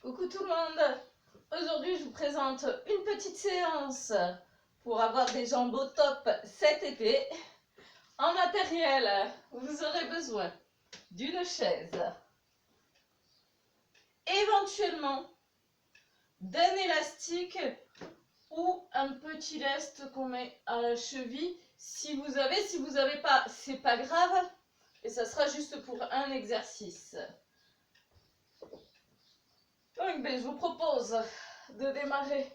Coucou tout le monde. Aujourd'hui je vous présente une petite séance pour avoir des jambes au top cet été. En matériel, vous aurez besoin d'une chaise, éventuellement d'un élastique ou un petit lest qu'on met à la cheville. Si vous avez pas, c'est pas grave et ça sera juste pour un exercice. Donc, je vous propose de démarrer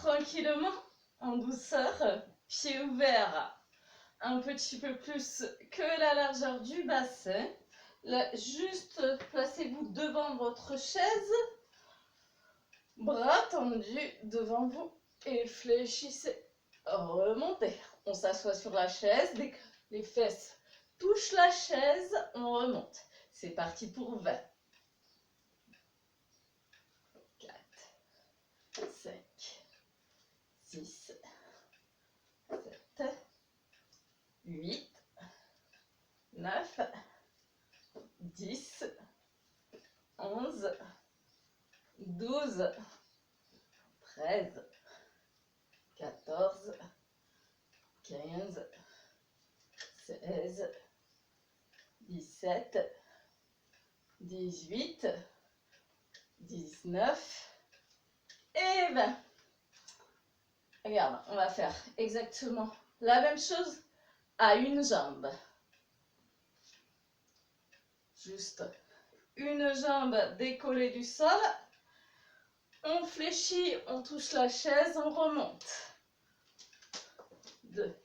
tranquillement, en douceur, pieds ouverts un petit peu plus que la largeur du bassin. Là, juste placez-vous devant votre chaise, bras tendus devant vous et fléchissez, remontez. On s'assoit sur la chaise, dès que les fesses touchent la chaise, on remonte. C'est parti pour 20. 5, 6, 7, 8, 9, 10, 11, 12, 13, 14, 15, 16, 17, 18, 19 et 20. Regarde, on va faire exactement la même chose à une jambe. Juste une jambe décollée du sol. On fléchit, on touche la chaise, on remonte. 2,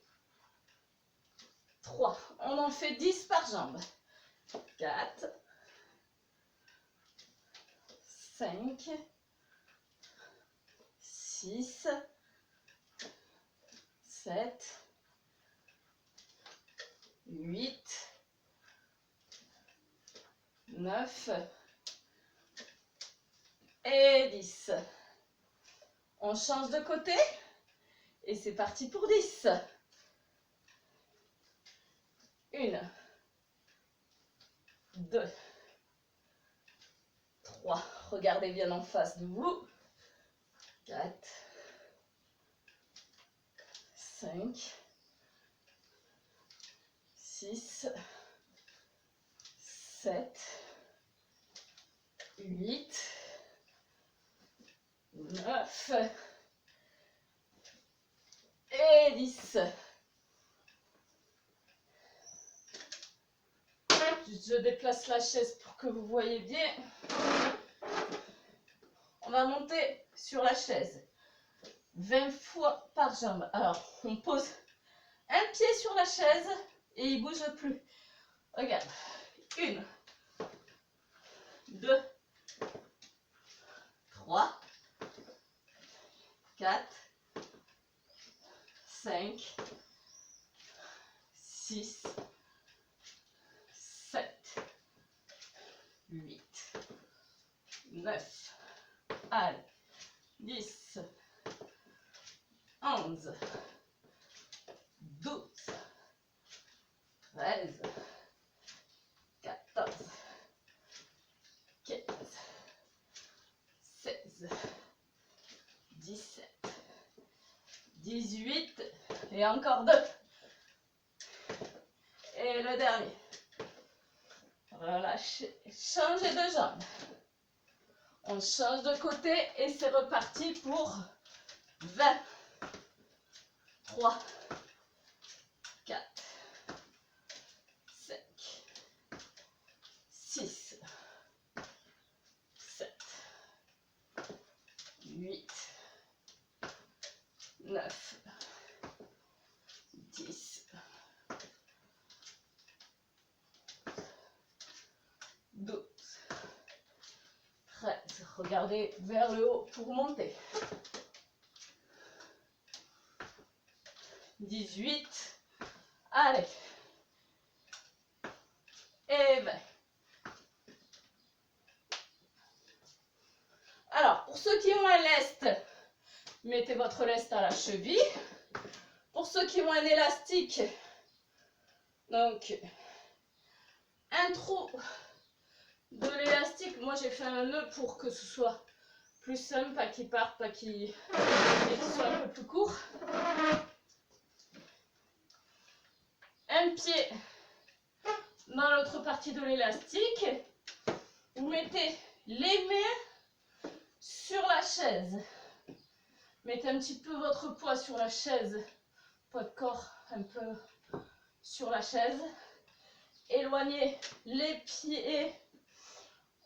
3. On en fait 10 par jambe. 4, 5, 6, 7, 8, 9 et 10. On change de côté et c'est parti pour 10. 1, 2, 3. Regardez bien en face de vous. 4, 5, 6, 7, 8, 9 et 10. Je déplace la chaise pour que vous voyez bien. On va monter sur la chaise 20 fois par jambe. Alors, on pose un pied sur la chaise et il ne bouge plus. Regarde. 1, 2, 3, 4, 5, 6, 7, 8, 9, allez, 10, 11, 12, 13, 14, 15, 16, 17, 18 et encore 2. Et le dernier. Relâchez, changez de jambe. On change de côté et c'est reparti pour 20. 3, 4, 5, 6, 7, 8, 9, 10, 12, 13. Regardez vers le haut pour monter. 18. Allez. Et 20. Alors, pour ceux qui ont un lest, mettez votre lest à la cheville. Pour ceux qui ont un élastique, donc un trou de l'élastique, moi j'ai fait un nœud pour que ce soit plus simple, pas qui partent, pas qui soient un peu plus courts. Un pied dans l'autre partie de l'élastique. Vous mettez les mains sur la chaise. Mettez un petit peu votre poids sur la chaise. Poids de corps un peu sur la chaise. Éloignez les pieds.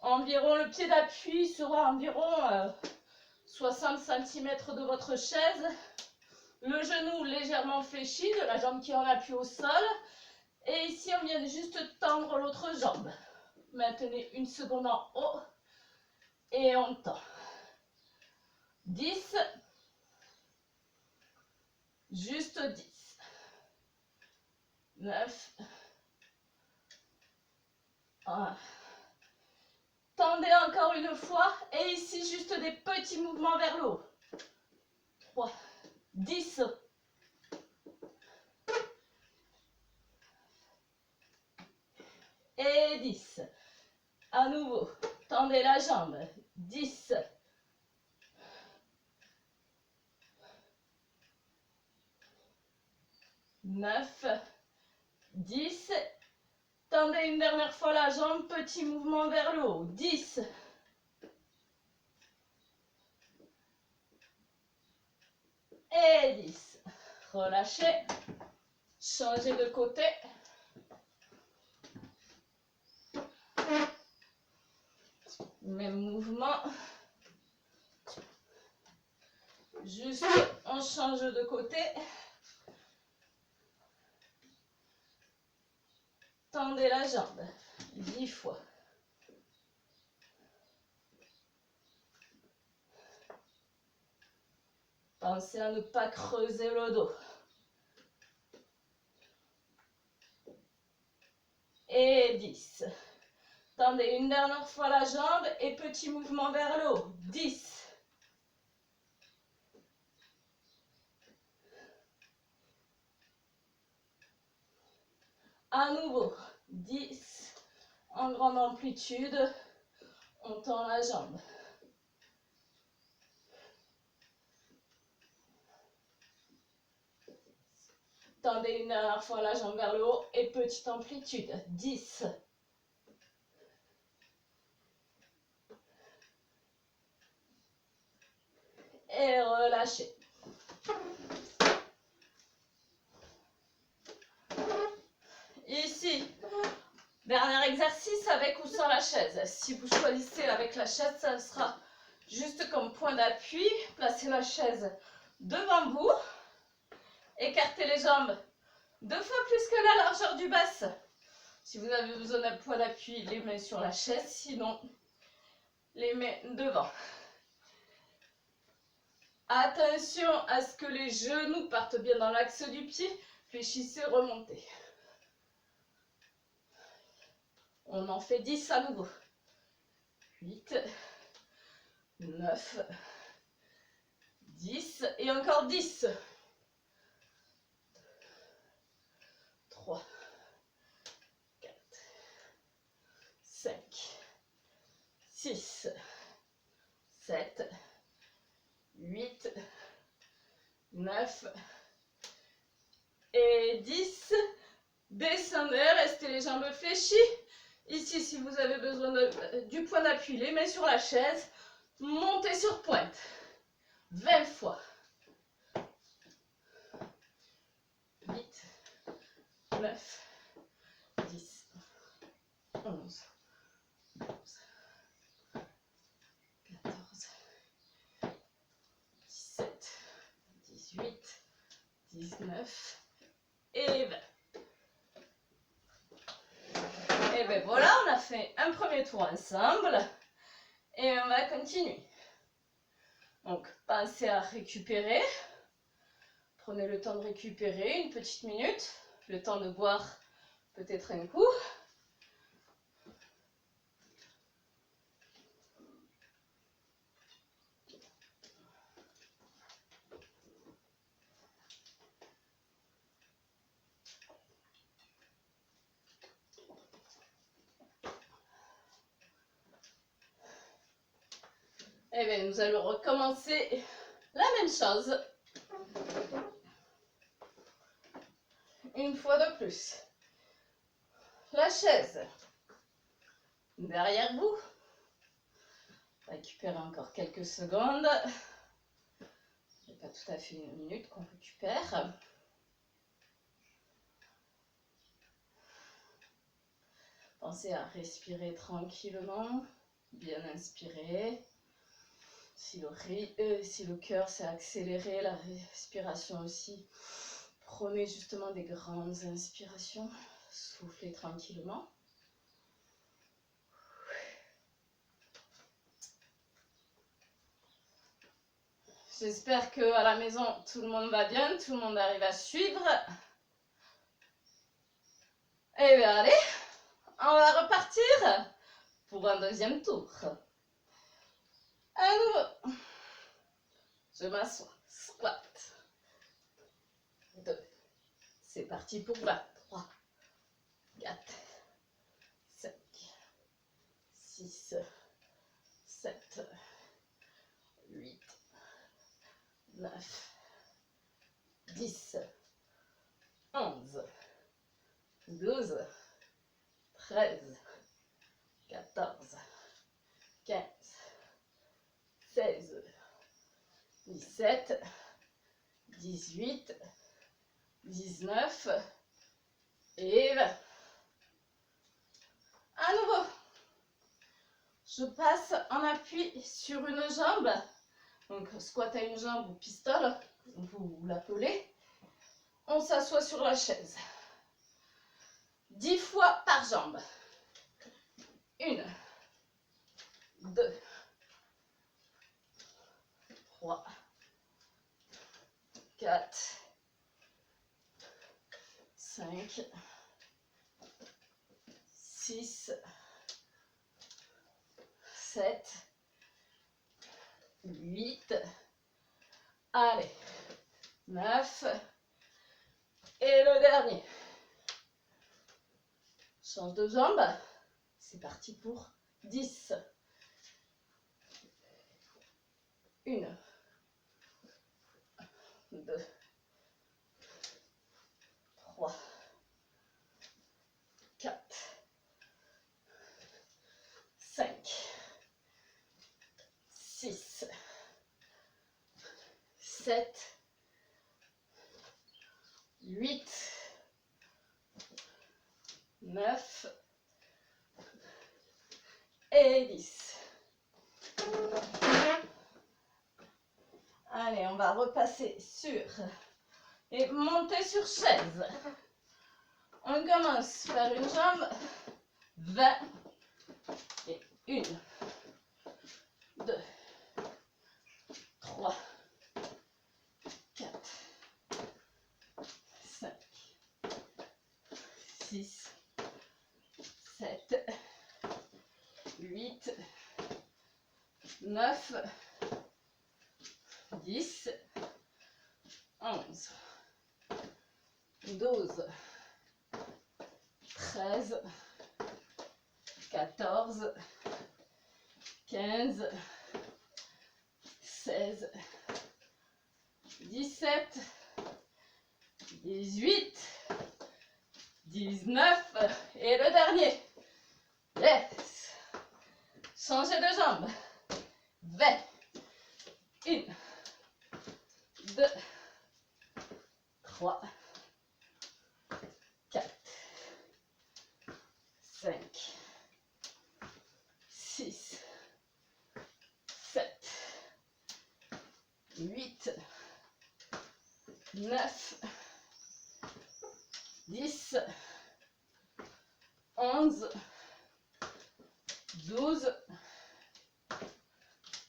Environ, le pied d'appui sera environ 60 cm de votre chaise. Le genou légèrement fléchi, de la jambe qui est en appui au sol. Et ici, on vient juste tendre l'autre jambe. Maintenez une seconde en haut. Et on tend. 10. Juste 10. 9. 1. Tendez encore une fois. Et ici, juste des petits mouvements vers le haut. 3. 10. Et 10. À nouveau, tendez la jambe. 10. 9. 10. Tendez une dernière fois la jambe, petit mouvement vers le haut. 10. Et 10. Relâchez. Changez de côté. Même mouvement. Juste, on change de côté. Tendez la jambe. 10 fois. Pensez à ne pas creuser le dos. Et 10. Tendez une dernière fois la jambe et petit mouvement vers le haut. 10. À nouveau. 10. En grande amplitude. On tend la jambe. Tendez une dernière fois la jambe vers le haut et petite amplitude. 10. Et relâchez. Ici, dernier exercice avec ou sans la chaise. Si vous choisissez avec la chaise, ça sera juste comme point d'appui. Placez la chaise devant vous. Écartez les jambes 2 fois plus que la largeur du bassin. Si vous avez besoin d'un point d'appui, les mains sur la chaise. Sinon, les mains devant. Attention à ce que les genoux partent bien dans l'axe du pied. Fléchissez, remontez. On en fait 10 à nouveau. 8, 9, 10 et encore 10. 3, 4, 5, 6, 7, 8, 9 et 10. Descendez, restez les jambes fléchies. Ici, si vous avez besoin du point d'appui, les mains sur la chaise, montez sur pointe. 20 fois. 8, 9, 10, 11, 12, 14, 17, 18, 19 et 20. Et bien voilà, on a fait un premier tour ensemble et on va continuer. Donc, pensez à récupérer. Prenez le temps de récupérer, une petite minute, le temps de boire peut-être un coup. Et bien, nous allons recommencer la même chose. Une fois de plus. La chaise derrière vous. Récupérez encore quelques secondes. C'est pas tout à fait une minute qu'on récupère. Pensez à respirer tranquillement, bien inspirer. Si le cœur s'est accéléré, la respiration aussi. Prenez justement des grandes inspirations. Soufflez tranquillement. J'espère qu'à la maison, tout le monde va bien, tout le monde arrive à suivre. Et bien allez, on va repartir pour un deuxième tour. À nouveau. Je m'assois. Squat. 2. C'est parti pour 20. 3, 4, 5, 6, 7, 8, 9, 10, 11, 12, 13, 14, 15, 16, 17, 18, 19 et 20. À nouveau, je passe en appui sur une jambe. Donc squat à une jambe ou pistole, vous l'appelez. On s'assoit sur la chaise. 10 fois par jambe. 1, 2, 3, 4, 5, 6, 7, 8, allez, 9, et le dernier. Change de jambe, c'est parti pour 10. 1, 2, 3, 4, 5, 6, 7, 8, 9 et 10. Allez, on va repasser sur et monter sur chaise. On commence par une jambe, 20 et 1, 2, 3, 4, 5, 6, 7, 8, 9, 10, 11, 12, 13, 14, 15, 16, 17, 18, 19 et le dernier. Yes. Changez de jambe. 20. 1, 2, 3, 4, 5, 6, 7, 8, 9, 10, 11, 12,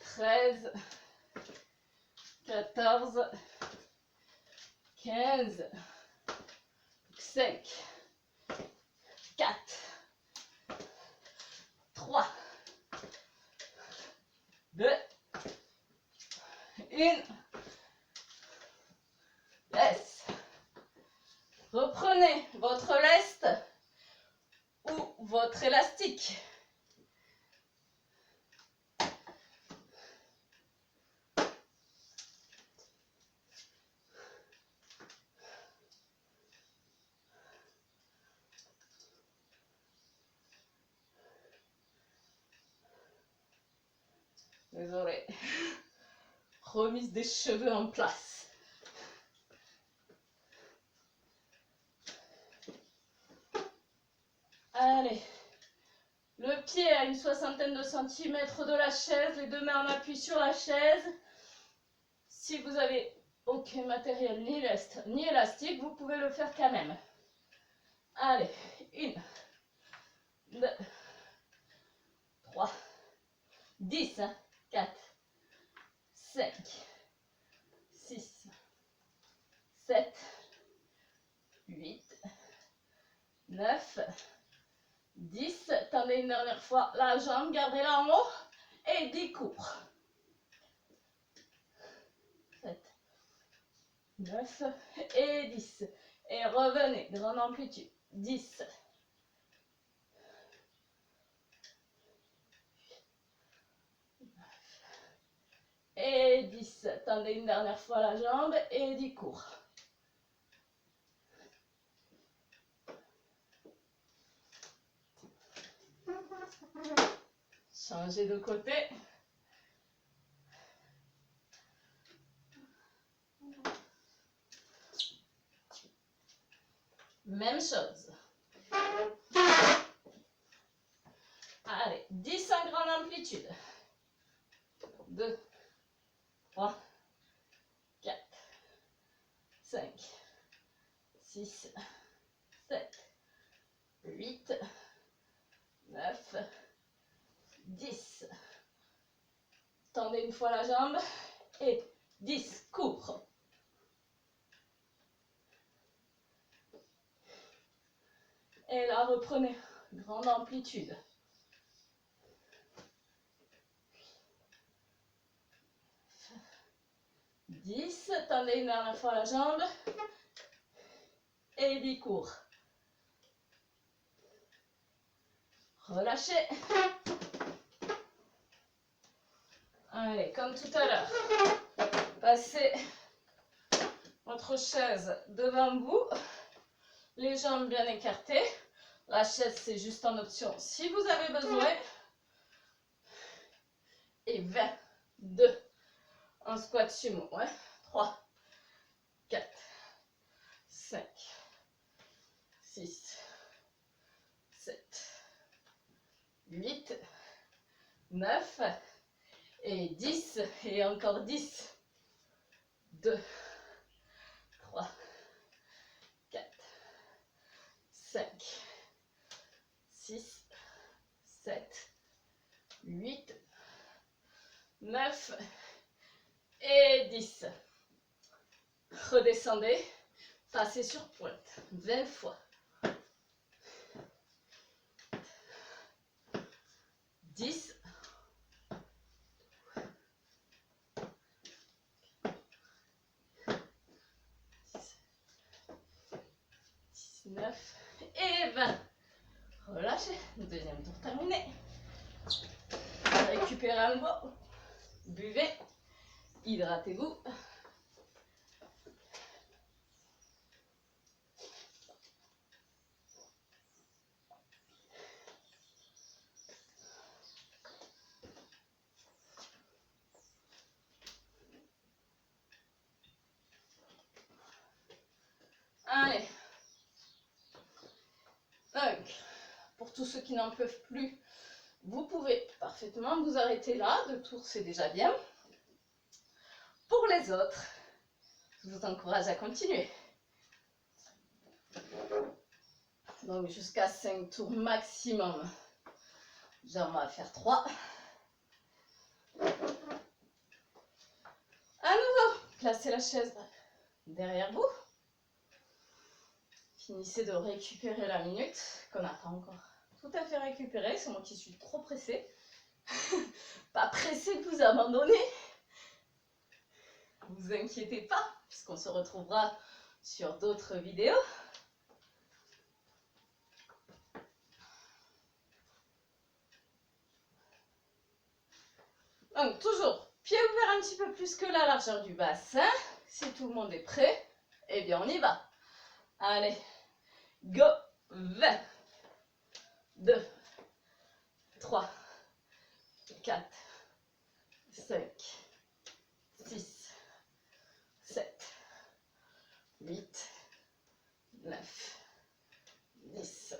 13, 14, 15, 5, 4, 3, 2, 1. Laisse. Reprenez votre leste ou votre élastique. Désolée. Remise des cheveux en place. Allez. Le pied à une soixantaine de centimètres de la chaise. Les deux mains en appui sur la chaise. Si vous avez aucun matériel ni élastique, vous pouvez le faire quand même. Allez. 1, 2, 3, 10, 4, 5, 6, 7, 8, 9, 10. Tendez une dernière fois la jambe, gardez-la en haut et 10 cours. 7, 9 et 10. Et revenez, grande amplitude. 10. Et 10. Tendez une dernière fois la jambe et 10 cours. Changez de côté. Même chose. Allez, 10 en grande amplitude. 2, 3, 4, 5, 6, 7, 8, 9, 10. Tendez une fois la jambe et 10 cours. Et là, reprenez grande amplitude. 10, tendez une dernière fois la jambe et 10 cours. Relâchez. Allez, comme tout à l'heure, passez votre chaise devant vous, les jambes bien écartées. La chaise, c'est juste en option si vous avez besoin. Et 20, 2, en squat sumo. 3, 4, 5, 6, 7, 8, 9 et 10. Et encore 10. 2, 3, 4, 5, 6, 7, 8, 9 et 10. Redescendez, passez sur pointe 20 fois. 10, 19 et 20. Relâchez, deuxième tour terminé. Récupérez à nouveau, buvez, hydratez-vous. Allez. Donc, pour tous ceux qui n'en peuvent plus, vous pouvez parfaitement vous arrêter là. 2 tours, c'est déjà bien. Pour les autres, je vous encourage à continuer. Donc, jusqu'à 5 tours maximum. Déjà, on va faire 3. À nouveau, placez la chaise derrière vous. Finissez de récupérer la minute qu'on n'a pas encore tout à fait récupérée. C'est moi qui suis trop pressée. Pas pressée de vous abandonner. Ne vous inquiétez pas, puisqu'on se retrouvera sur d'autres vidéos. Donc, toujours, pied ouvert un petit peu plus que la largeur du bassin. Si tout le monde est prêt, eh bien, on y va. Allez, go, 20, 2, 3, 4, 5, 6, 7, 8, 9, 10,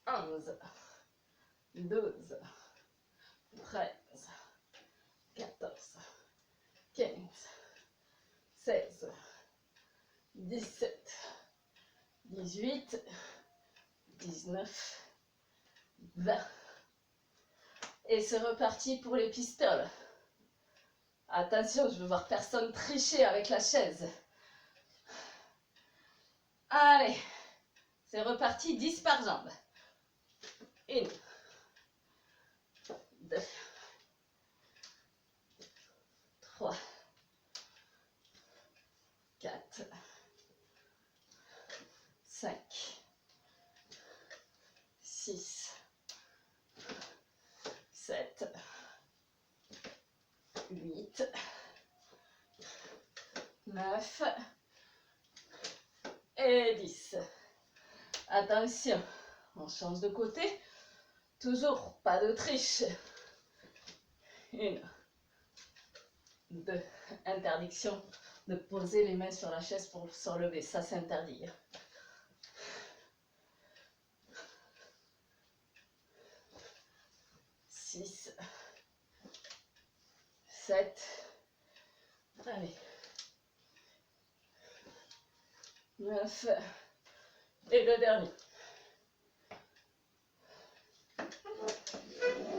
11, 12, 13, 14, 15, 16, 17, 18, 19, 20. Et c'est reparti pour les pistoles. Attention, je veux voir personne tricher avec la chaise. Allez, c'est reparti, 10 par jambe. 1, 2, 3, 4, 5, 6, 7, 8, 9 et 10. Attention, on change de côté. Toujours pas de triche. 1, 2, interdiction de poser les mains sur la chaise pour se relever. Ça, c'est interdit. 6, 7, allez, 9, et le dernier.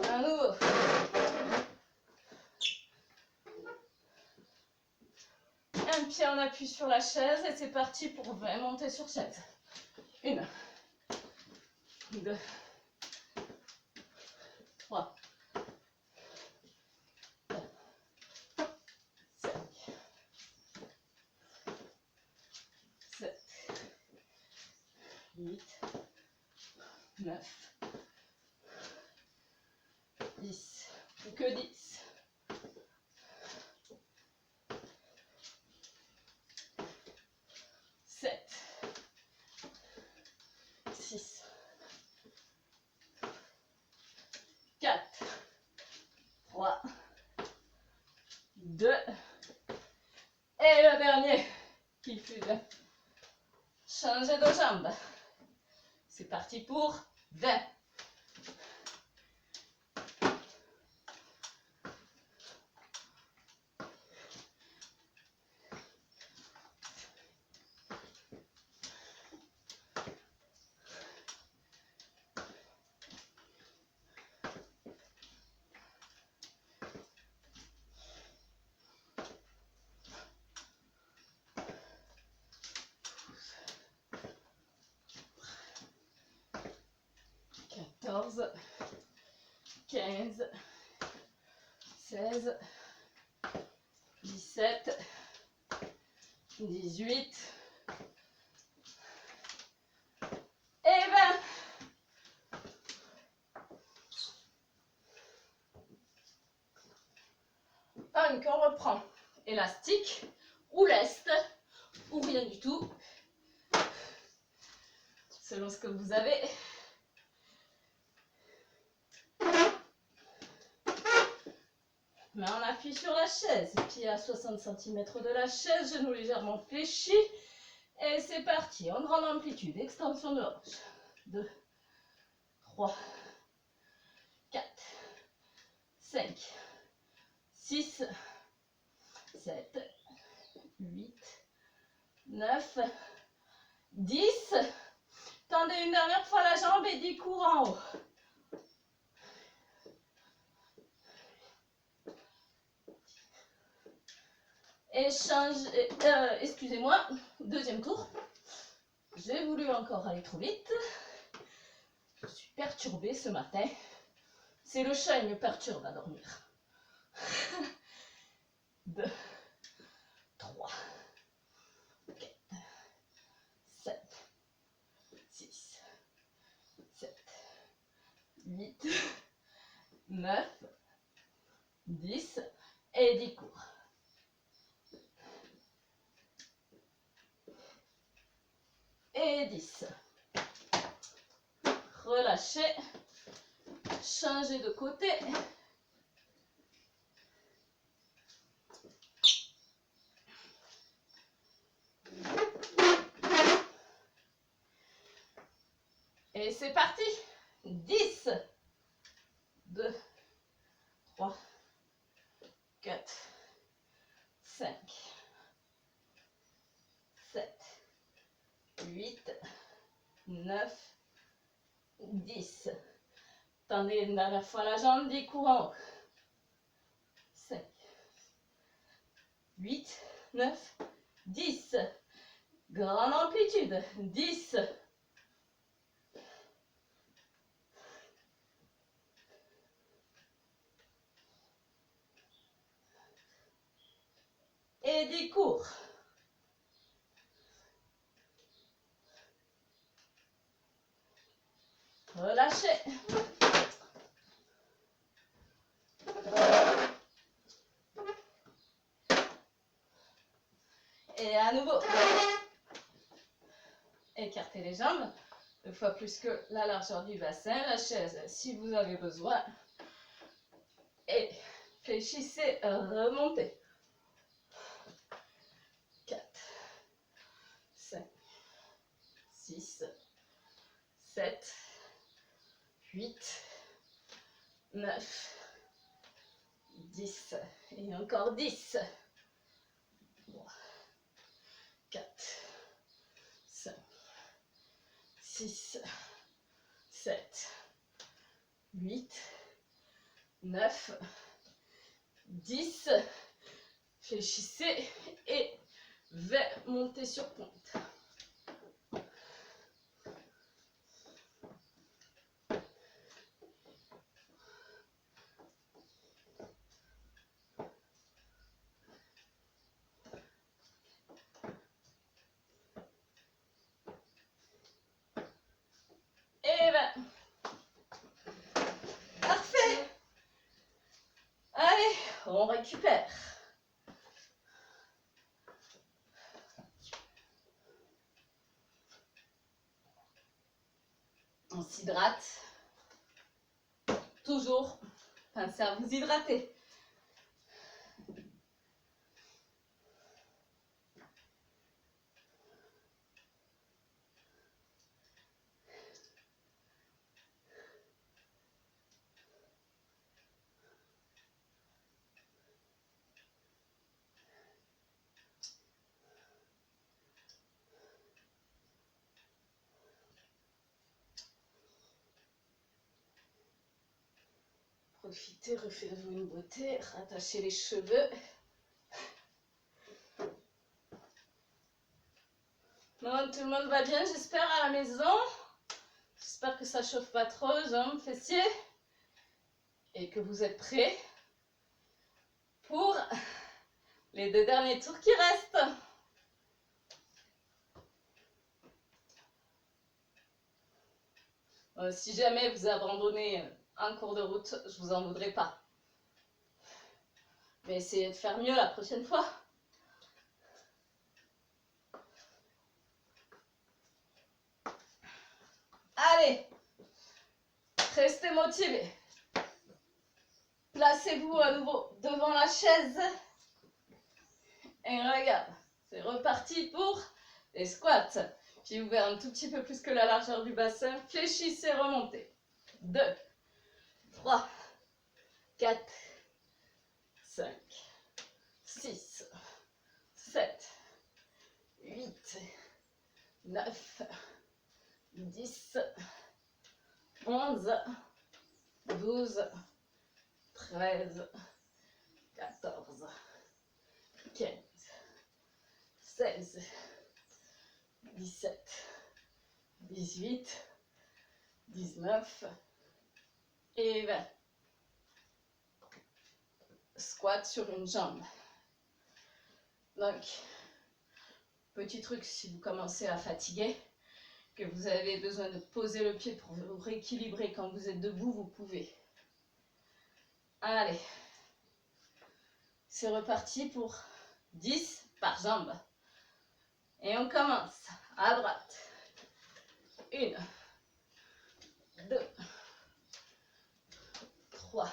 À nouveau. Un pied en appui sur la chaise et c'est parti pour 20 montées sur chaise. 1, 2, 3, 4, 5, 7, 8, 9, 10, plus que 10. 7, 6, 4, 3, 2, et le dernier qui fut de changer de jambe. C'est parti pour 20. Quatorze, 15, 16, 17, 18 et 20. Donc on reprend élastique ou leste ou rien du tout, selon ce que vous avez. Mais on appuie sur la chaise, pied à 60 cm de la chaise, genoux légèrement fléchis. Et c'est parti, en grande amplitude, extension de hanche. 2, 3, 4, 5, 6, 7, 8, 9, 10. Tendez une dernière fois la jambe et 10 coups en haut. Excusez-moi, deuxième tour. J'ai voulu encore aller trop vite. Je suis perturbée ce matin. C'est le chat, il me perturbe à dormir. 2, 3, 4, 7, 6, 7, 8, 9, 10 et 10 cours. Et 10. Relâchez. Changez de côté. c'est parti. 10, 2, 3, 4, 5, 7, 8, 9, 10. Tendez une dernière fois la jambe, 10 coups en haut. 5, 8, 9, 10. Grande amplitude. 10. Et 10 cours. Relâchez. Et à nouveau. Écartez les jambes. 2 fois plus que la largeur du bassin. La chaise si vous avez besoin. Et fléchissez, remontez. 4, 5, 6, 7, 8, 9, 10. Et encore 10. 3, 4, 5, 6, 7, 8, 9, 10. Fléchissez et montez sur pointe. Et ben, parfait. Allez, on récupère. On s'hydrate. Toujours pensez à vous hydrater. Profitez, refaites-vous une beauté, rattachez les cheveux. Bon, tout le monde va bien, j'espère, à la maison. J'espère que ça chauffe pas trop, jambes, fessiers. Et que vous êtes prêts pour les 2 derniers tours qui restent. Si jamais vous abandonnez en cours de route, je vous en voudrais pas. Mais essayez de faire mieux la prochaine fois. Allez, restez motivés. Placez-vous à nouveau devant la chaise. Et regarde, c'est reparti pour les squats. Pieds ouverts un tout petit peu plus que la largeur du bassin. Fléchissez, remontez. 2, 3, 4, 5, 6, 7, 8, 9, 10, 11, 12, 13, 14, 15, 16, 17, 18, 19 et 20. Squat sur une jambe. Donc, petit truc, si vous commencez à fatiguer, que vous avez besoin de poser le pied pour vous rééquilibrer quand vous êtes debout, vous pouvez. Allez, c'est reparti pour 10 par jambe. Et on commence à droite. 1, 2, 3,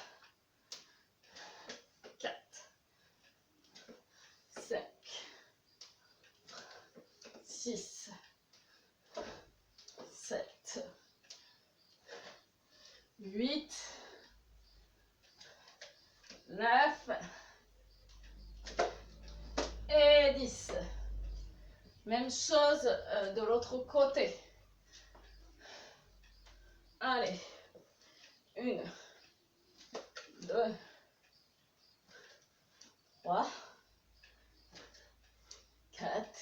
4, 5, 6, 7, 9 et 10. Même chose de l'autre côté. Allez, 1, 2, 3, 4,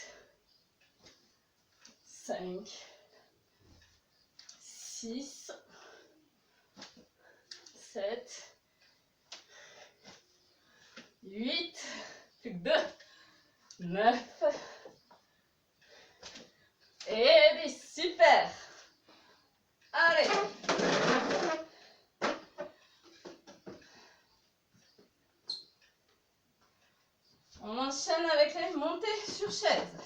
5, 6, 7, 8, plus que 2, 9 et 10. Super. Allez. On enchaîne avec les montées sur chaise.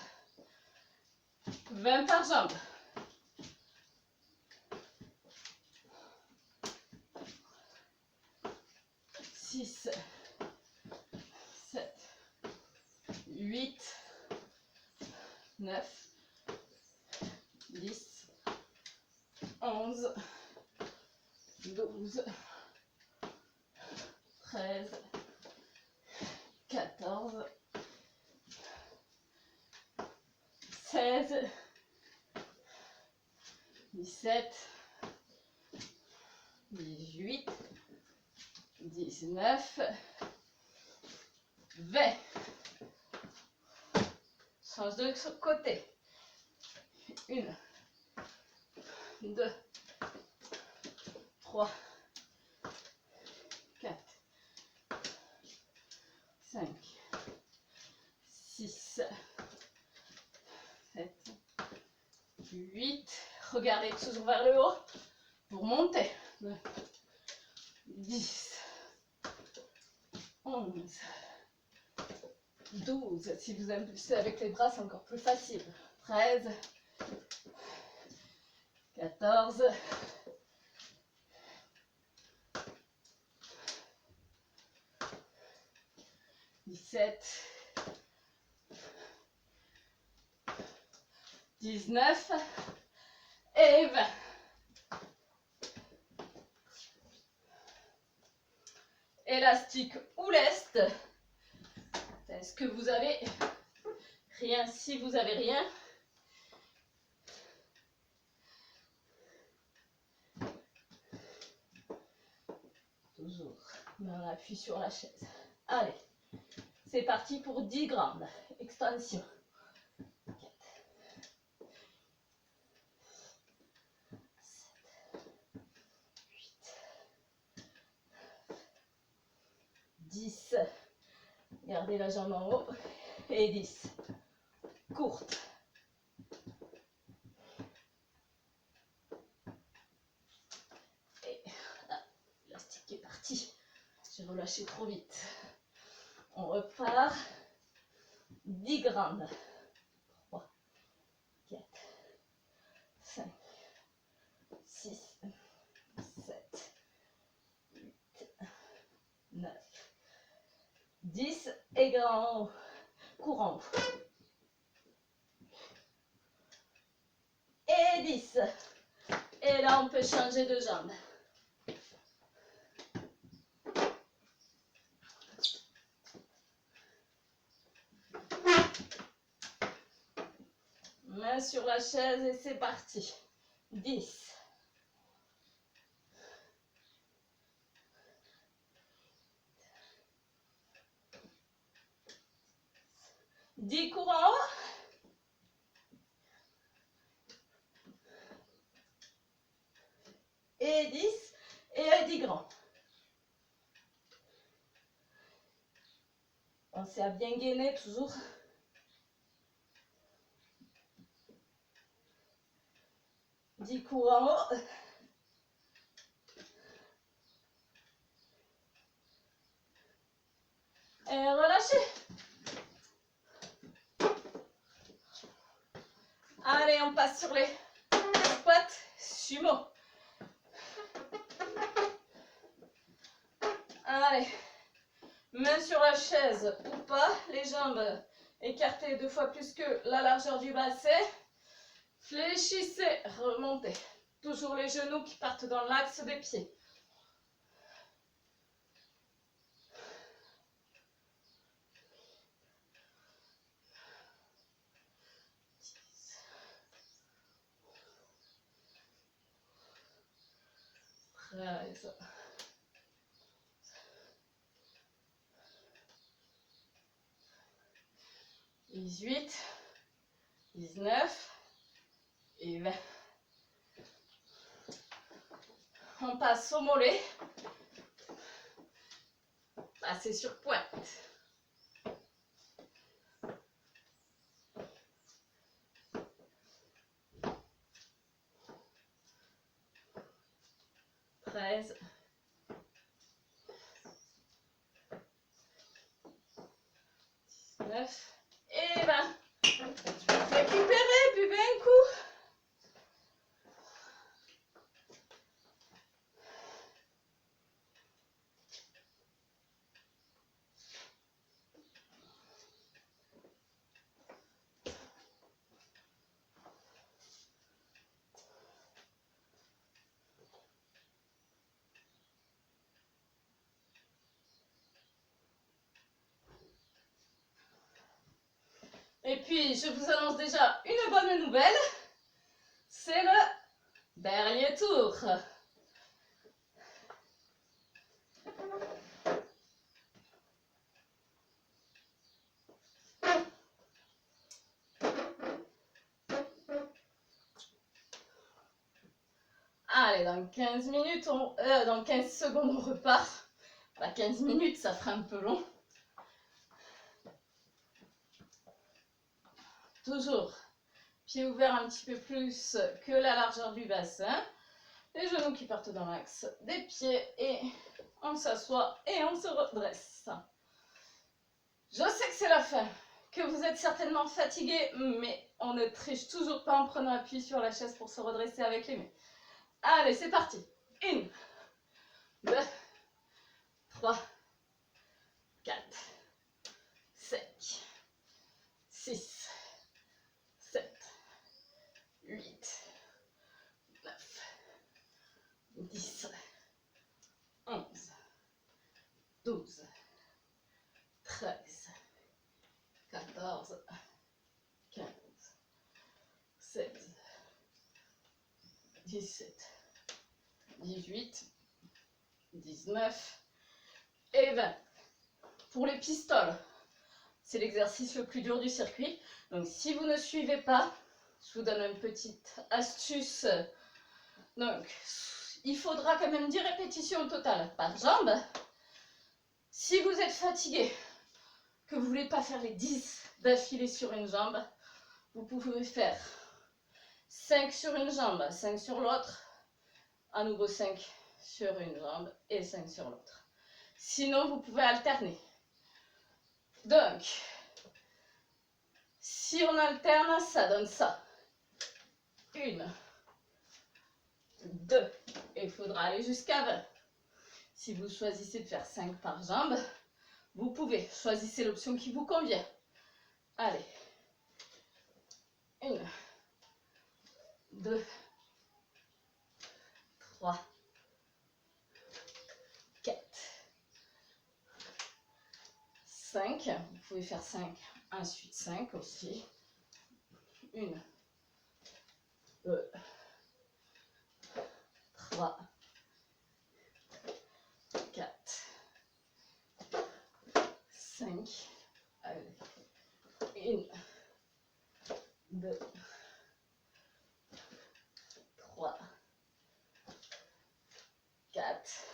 20 par jambe. 6, 7, 8, 9, 10, 11, 12, 13, 14, 16, 17, 18, 19, 20. Change de côté. 1, 2, 3, 4, 5, 6, 7, 8. Regardez toujours vers le haut pour monter. 10, 11, 12. Si vous impulsez avec les bras, c'est encore plus facile. 13, 14, 17, 19 et 20. Élastique ou leste. Est-ce que vous avez rien? Si vous avez rien, toujours, mais on appuie sur la chaise. Allez, c'est parti pour 10 grandes extensions. 4, 7, 8, 10. Gardez la jambe en haut. Et 10. Courte. Et là, l'élastique est parti. J'ai relâché trop vite. On repart. 10 grandes. 3, 4, 5, 6, 7, 8, 9, 10 et grand courant. Et 10. Et là, on peut changer de jambe. Main sur la chaise et c'est parti. 10. 10 courants. Et 10. Et 10 grands. Pensez à bien gainer toujours. 10 courants. Et relâchez. Allez, on passe sur les squats sumo. Allez, main sur la chaise ou pas, les jambes écartées 2 fois plus que la largeur du bassin. Fléchissez, remontez. Toujours les genoux qui partent dans l'axe des pieds. 13, 18, 19 et 20. On passe au mollet. Passez sur pointe. 13, 19 et 20. Récupérez, buvez un coup. Et puis, je vous annonce déjà une bonne nouvelle. C'est le dernier tour. Allez, dans 15 minutes, dans 15 secondes, on repart. Bah, 15 minutes, ça fera un peu long. Toujours, pieds ouverts un petit peu plus que la largeur du bassin. Les genoux qui partent dans l'axe des pieds et on s'assoit et on se redresse. Je sais que c'est la fin, que vous êtes certainement fatigué, mais on ne triche toujours pas en prenant appui sur la chaise pour se redresser avec les mains. Allez, c'est parti. 1, 2, 3, 4, 5, 6, 7, 8, 9, 10, 11, 12, 13, 14, 15, 16, 17, 18, 19 et 20. Pour les pistoles, c'est l'exercice le plus dur du circuit. Donc si vous ne suivez pas, je vous donne une petite astuce. Donc il faudra quand même 10 répétitions au total par jambe. Si vous êtes fatigué, que vous ne voulez pas faire les 10 d'affilée sur une jambe, vous pouvez faire 5 sur une jambe, 5 sur l'autre, à nouveau 5 sur une jambe et 5 sur l'autre. Sinon, vous pouvez alterner. Donc, si on alterne, ça donne ça. 1, 2, et il faudra aller jusqu'à 20. Si vous choisissez de faire 5 par jambe, vous pouvez. Choisissez l'option qui vous convient. Allez. 1, 2, 3, 4, 5. Vous pouvez faire 5, ensuite 5 aussi. 1, 2, 3, 4, 5. Allez. 1, 2, 3, 4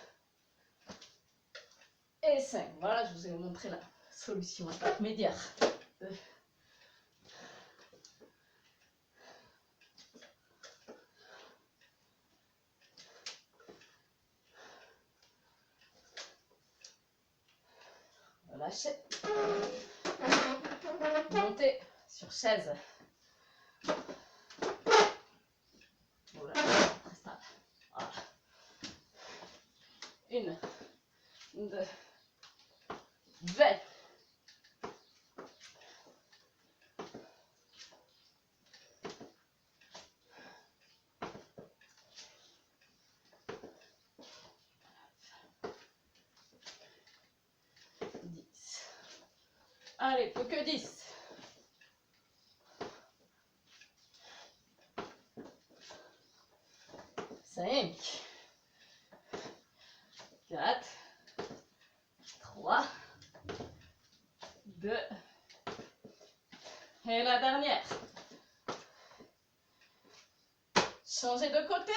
et 5. Voilà, je vous ai montré la solution intermédiaire. Relâchez. Montez sur chaise. Voilà, très stable. Voilà. 1, 2, 20. Allez, plus que 10. 5, 2. Et la dernière. Changez de côté.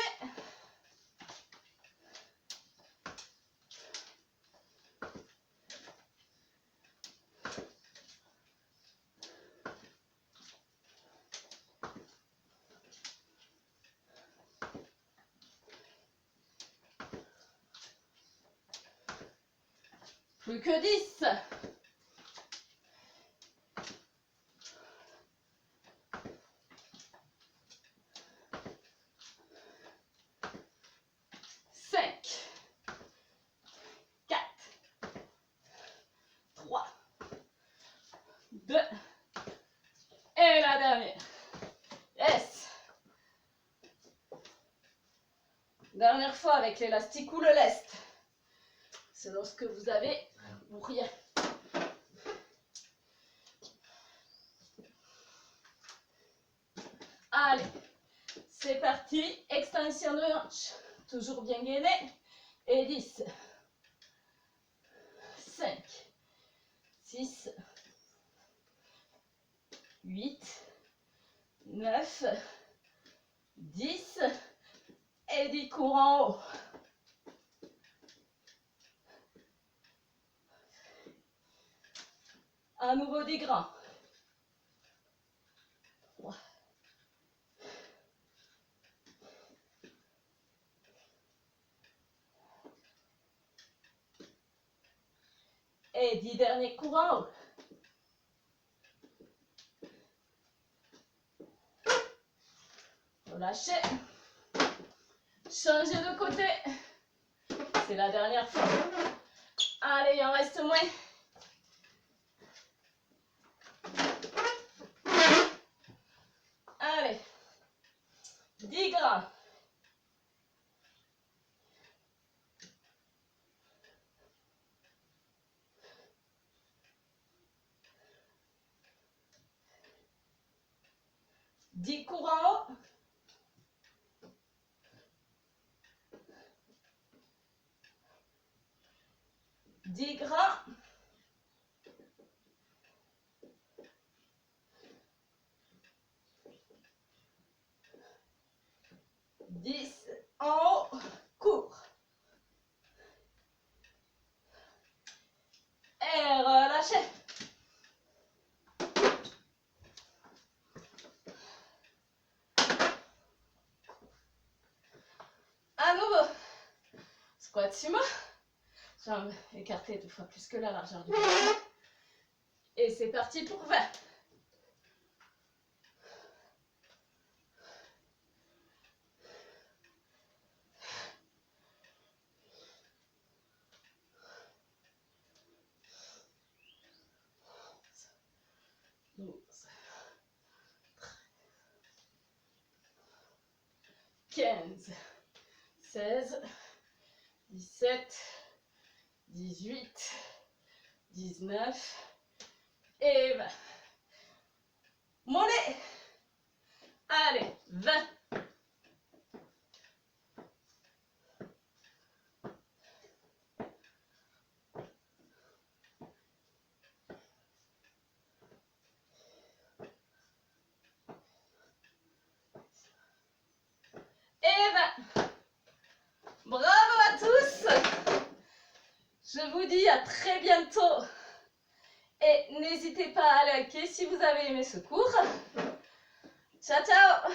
Plus que 10. Et la dernière. Yes. Dernière fois avec l'élastique ou le lest. C'est lorsque vous avez ou rien. Allez, c'est parti. Extension de hanche. Toujours bien gainé. Et 10. 5. 6. 8. 9. 10. Et 10 cours en haut. À nouveau des grands. 3. Et 10 derniers cours en haut. Relâchez. Changez de côté. C'est la dernière fois. Allez, il en reste moins. Allez. 10 grammes. Dix cours en haut. Dix grammes. Dix en haut. Cours. Et relâchez. À nouveau. Squat sumo. Jambes écartées 2 fois plus que la largeur du bassin. Et c'est parti pour 20. Douze. 15. 16. 17. 18. 19. Et 20. Mollet. Allez, 20. Et 20. Bravo à tous. Je vous dis à très bientôt. Et n'hésitez pas à liker si vous avez aimé ce cours. Ciao, ciao!